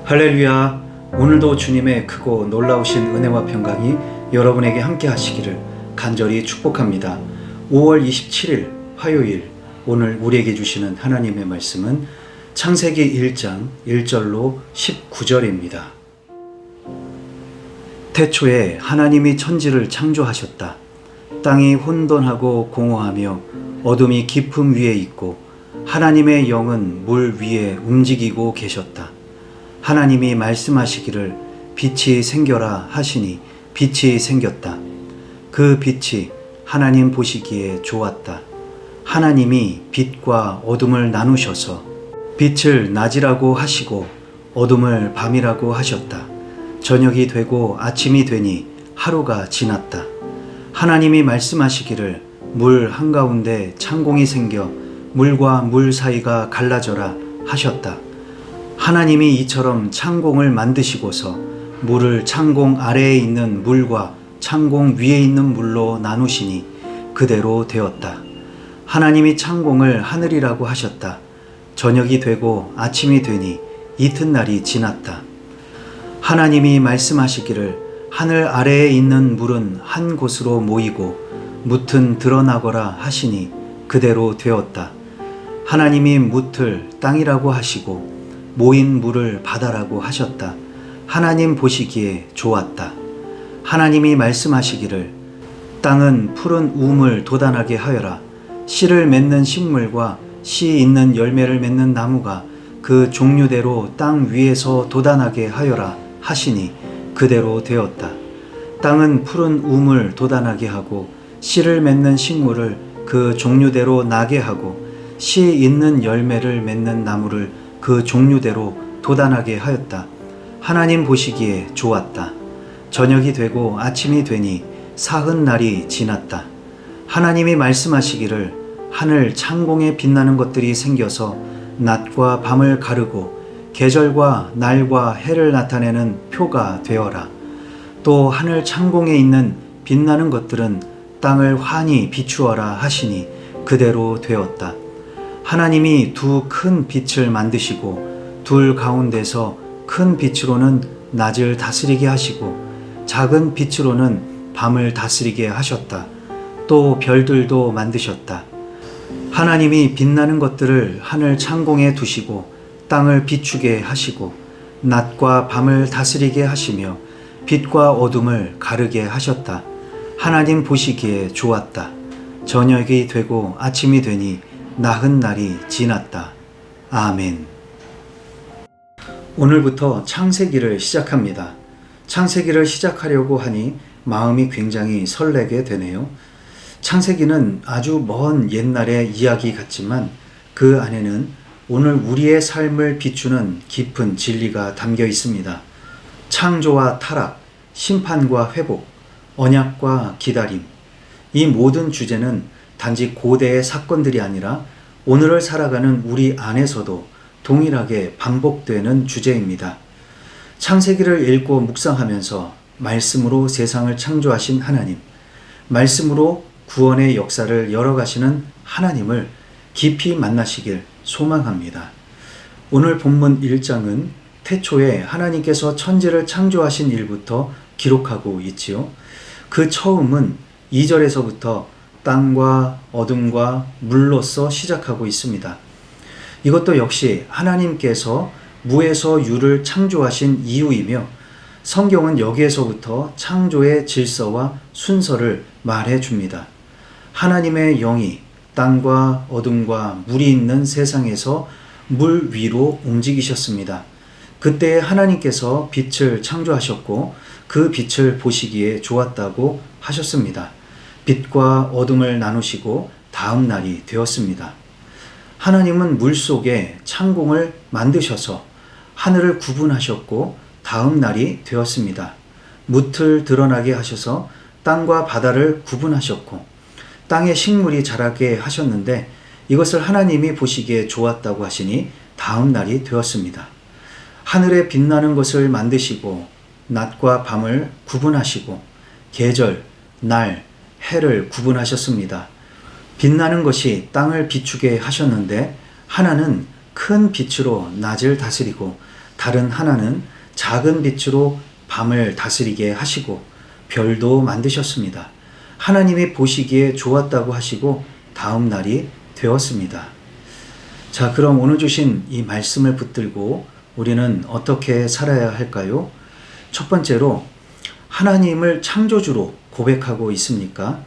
할렐루야. 오늘도 주님의 크고 놀라우신 은혜와 평강이 여러분에게 함께 하시기를 간절히 축복합니다. 5월 27일 화요일, 오늘 우리에게 주시는 하나님의 말씀은 창세기 1장 1절로 19절입니다. 태초에 하나님이 천지를 창조하셨다. 땅이 혼돈하고 공허하며 어둠이 깊음 위에 있고 하나님의 영은 물 위에 움직이고 계셨다. 하나님이 말씀하시기를 빛이 생겨라 하시니 빛이 생겼다. 그 빛이 하나님 보시기에 좋았다. 하나님이 빛과 어둠을 나누셔서 빛을 낮이라고 하시고 어둠을 밤이라고 하셨다. 저녁이 되고 아침이 되니 하루가 지났다. 하나님이 말씀하시기를 물 한가운데 창공이 생겨 물과 물 사이가 갈라져라 하셨다. 하나님이 이처럼 창공을 만드시고서 물을 창공 아래에 있는 물과 창공 위에 있는 물로 나누시니 그대로 되었다. 하나님이 창공을 하늘이라고 하셨다. 저녁이 되고 아침이 되니 이튿날이 지났다. 하나님이 말씀하시기를 하늘 아래에 있는 물은 한 곳으로 모이고 뭇은 드러나거라 하시니 그대로 되었다. 하나님이 뭇을 땅이라고 하시고 모인 물을 바다라고 하셨다. 하나님 보시기에 좋았다. 하나님이 말씀하시기를 땅은 푸른 우물 돋아나게 하여라. 씨를 맺는 식물과 씨 있는 열매를 맺는 나무가 그 종류대로 땅 위에서 돋아나게 하여라 하시니 그대로 되었다. 땅은 푸른 우물 돋아나게 하고 씨를 맺는 식물을 그 종류대로 나게 하고 씨 있는 열매를 맺는 나무를 그 종류대로 돋아나게 하였다. 하나님 보시기에 좋았다. 저녁이 되고 아침이 되니 사흔날이 지났다. 하나님이 말씀하시기를 하늘 창공에 빛나는 것들이 생겨서 낮과 밤을 가르고 계절과 날과 해를 나타내는 표가 되어라. 또 하늘 창공에 있는 빛나는 것들은 땅을 환히 비추어라 하시니 그대로 되었다. 하나님이 두 큰 빛을 만드시고 둘 가운데서 큰 빛으로는 낮을 다스리게 하시고 작은 빛으로는 밤을 다스리게 하셨다. 또 별들도 만드셨다. 하나님이 빛나는 것들을 하늘 창공에 두시고 땅을 비추게 하시고 낮과 밤을 다스리게 하시며 빛과 어둠을 가르게 하셨다. 하나님 보시기에 좋았다. 저녁이 되고 아침이 되니 나흔날이 지났다. 아멘. 오늘부터 창세기를 시작합니다. 창세기를 시작하려고 하니 마음이 굉장히 설레게 되네요. 창세기는 아주 먼 옛날의 이야기 같지만 그 안에는 오늘 우리의 삶을 비추는 깊은 진리가 담겨 있습니다. 창조와 타락, 심판과 회복, 언약과 기다림, 이 모든 주제는 단지 고대의 사건들이 아니라 오늘을 살아가는 우리 안에서도 동일하게 반복되는 주제입니다. 창세기를 읽고 묵상하면서 말씀으로 세상을 창조하신 하나님, 말씀으로 구원의 역사를 열어가시는 하나님을 깊이 만나시길 소망합니다. 오늘 본문 1장은 태초에 하나님께서 천지를 창조하신 일부터 기록하고 있지요. 그 처음은 2절에서부터 땅과 어둠과 물로서 시작하고 있습니다. 이것도 역시 하나님께서 무에서 유를 창조하신 이유이며 성경은 여기에서부터 창조의 질서와 순서를 말해 줍니다. 하나님의 영이 땅과 어둠과 물이 있는 세상에서 물 위로 움직이셨습니다. 그때 하나님께서 빛을 창조하셨고 그 빛을 보시기에 좋았다고 하셨습니다. 빛과 어둠을 나누시고 다음 날이 되었습니다. 하나님은 물 속에 창공을 만드셔서 하늘을 구분하셨고 다음 날이 되었습니다. 뭇을 드러나게 하셔서 땅과 바다를 구분하셨고 땅에 식물이 자라게 하셨는데 이것을 하나님이 보시기에 좋았다고 하시니 다음 날이 되었습니다. 하늘에 빛나는 것을 만드시고 낮과 밤을 구분하시고 계절, 날, 해를 구분하셨습니다. 빛나는 것이 땅을 비추게 하셨는데 하나는 큰 빛으로 낮을 다스리고 다른 하나는 작은 빛으로 밤을 다스리게 하시고 별도 만드셨습니다. 하나님이 보시기에 좋았다고 하시고 다음 날이 되었습니다. 자, 그럼 오늘 주신 이 말씀을 붙들고 우리는 어떻게 살아야 할까요? 첫 번째로 하나님을 창조주로 고백하고 있습니까?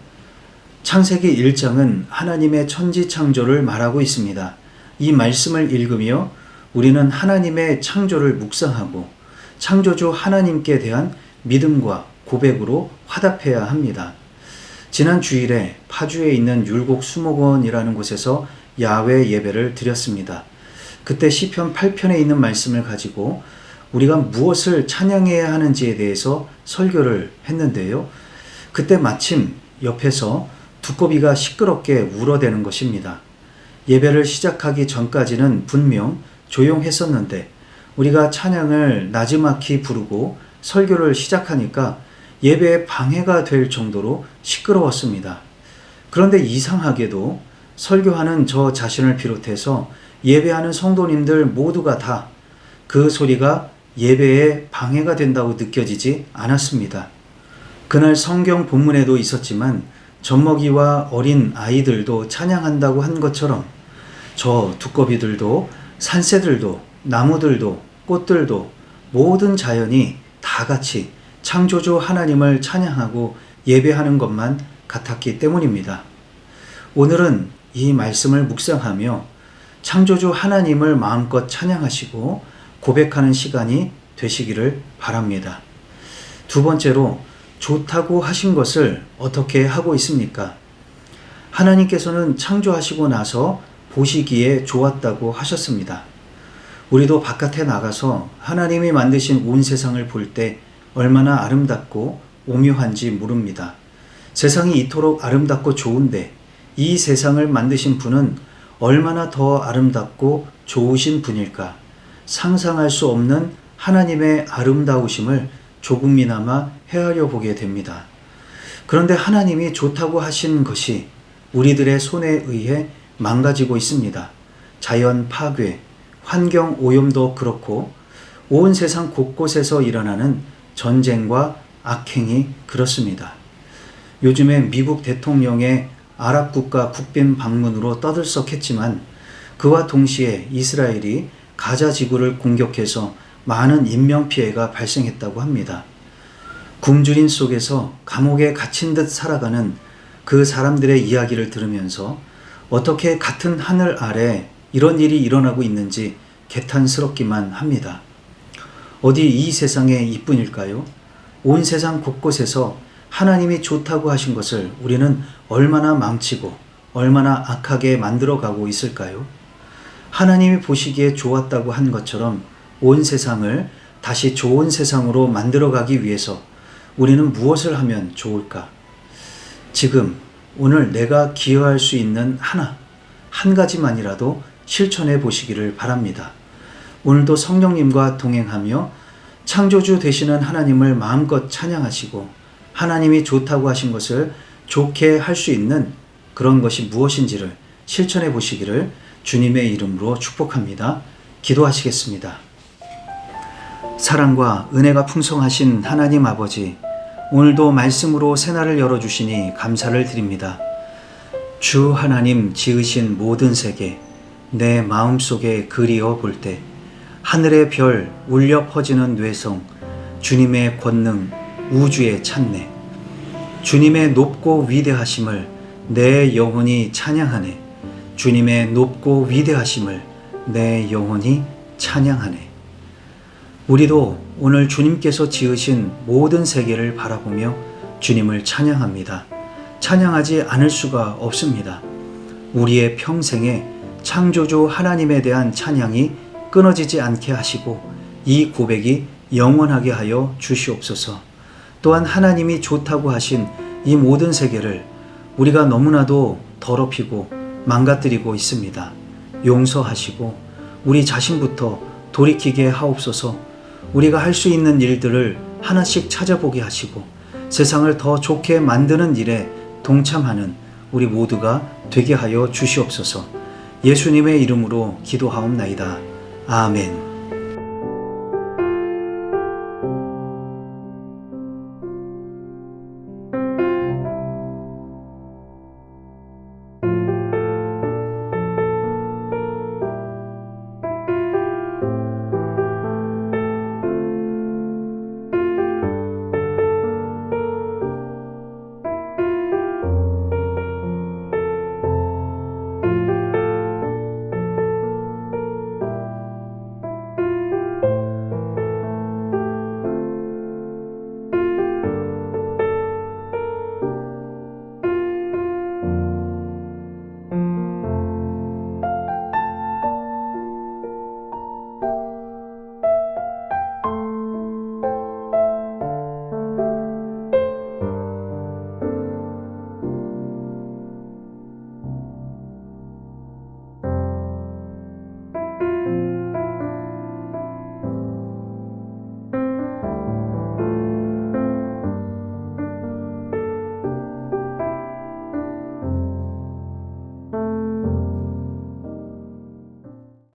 창세기 1장은 하나님의 천지 창조를 말하고 있습니다. 이 말씀을 읽으며 우리는 하나님의 창조를 묵상하고 창조주 하나님께 대한 믿음과 고백으로 화답해야 합니다. 지난 주일에 파주에 있는 율곡 수목원이라는 곳에서 야외 예배를 드렸습니다. 그때 시편 8편에 있는 말씀을 가지고 우리가 무엇을 찬양해야 하는지에 대해서 설교를 했는데요. 그때 마침 옆에서 두꺼비가 시끄럽게 울어대는 것입니다. 예배를 시작하기 전까지는 분명 조용했었는데 우리가 찬양을 나지막히 부르고 설교를 시작하니까 예배에 방해가 될 정도로 시끄러웠습니다. 그런데 이상하게도 설교하는 저 자신을 비롯해서 예배하는 성도님들 모두가 다 그 소리가 예배에 방해가 된다고 느껴지지 않았습니다. 그날 성경 본문에도 있었지만 젖먹이와 어린 아이들도 찬양한다고 한 것처럼 저 두꺼비들도 산새들도 나무들도 꽃들도 모든 자연이 다 같이 창조주 하나님을 찬양하고 예배하는 것만 같았기 때문입니다. 오늘은 이 말씀을 묵상하며 창조주 하나님을 마음껏 찬양하시고 고백하는 시간이 되시기를 바랍니다. 두 번째로 좋다고 하신 것을 어떻게 하고 있습니까? 하나님께서는 창조하시고 나서 보시기에 좋았다고 하셨습니다. 우리도 바깥에 나가서 하나님이 만드신 온 세상을 볼 때 얼마나 아름답고 오묘한지 모릅니다. 세상이 이토록 아름답고 좋은데 이 세상을 만드신 분은 얼마나 더 아름답고 좋으신 분일까? 상상할 수 없는 하나님의 아름다우심을 조금이나마 헤아려 보게 됩니다. 그런데 하나님이 좋다고 하신 것이 우리들의 손에 의해 망가지고 있습니다. 자연 파괴, 환경 오염도 그렇고 온 세상 곳곳에서 일어나는 전쟁과 악행이 그렇습니다. 요즘에 미국 대통령의 아랍 국가 국빈 방문으로 떠들썩했지만 그와 동시에 이스라엘이 가자 지구를 공격해서 많은 인명피해가 발생했다고 합니다. 굶주림 속에서 감옥에 갇힌 듯 살아가는 그 사람들의 이야기를 들으면서 어떻게 같은 하늘 아래 이런 일이 일어나고 있는지 개탄스럽기만 합니다. 어디 이 세상에 이뿐일까요? 온 세상 곳곳에서 하나님이 좋다고 하신 것을 우리는 얼마나 망치고 얼마나 악하게 만들어가고 있을까요? 하나님이 보시기에 좋았다고 한 것처럼 온 세상을 다시 좋은 세상으로 만들어가기 위해서 우리는 무엇을 하면 좋을까? 지금 오늘 내가 기여할 수 있는 한 가지만이라도 실천해 보시기를 바랍니다. 오늘도 성령님과 동행하며 창조주 되시는 하나님을 마음껏 찬양하시고 하나님이 좋다고 하신 것을 좋게 할 수 있는 그런 것이 무엇인지를 실천해 보시기를 주님의 이름으로 축복합니다. 기도하시겠습니다. 사랑과 은혜가 풍성하신 하나님 아버지, 오늘도 말씀으로 새날을 열어주시니 감사를 드립니다. 주 하나님 지으신 모든 세계, 내 마음속에 그리어 볼 때 하늘의 별 울려 퍼지는 뇌성, 주님의 권능 우주에 찬네. 주님의 높고 위대하심을 내 영혼이 찬양하네. 주님의 높고 위대하심을 내 영혼이 찬양하네. 우리도 오늘 주님께서 지으신 모든 세계를 바라보며 주님을 찬양합니다. 찬양하지 않을 수가 없습니다. 우리의 평생에 창조주 하나님에 대한 찬양이 끊어지지 않게 하시고 이 고백이 영원하게 하여 주시옵소서. 또한 하나님이 좋다고 하신 이 모든 세계를 우리가 너무나도 더럽히고 망가뜨리고 있습니다. 용서하시고 우리 자신부터 돌이키게 하옵소서. 우리가 할 수 있는 일들을 하나씩 찾아보게 하시고 세상을 더 좋게 만드는 일에 동참하는 우리 모두가 되게 하여 주시옵소서. 예수님의 이름으로 기도하옵나이다. 아멘.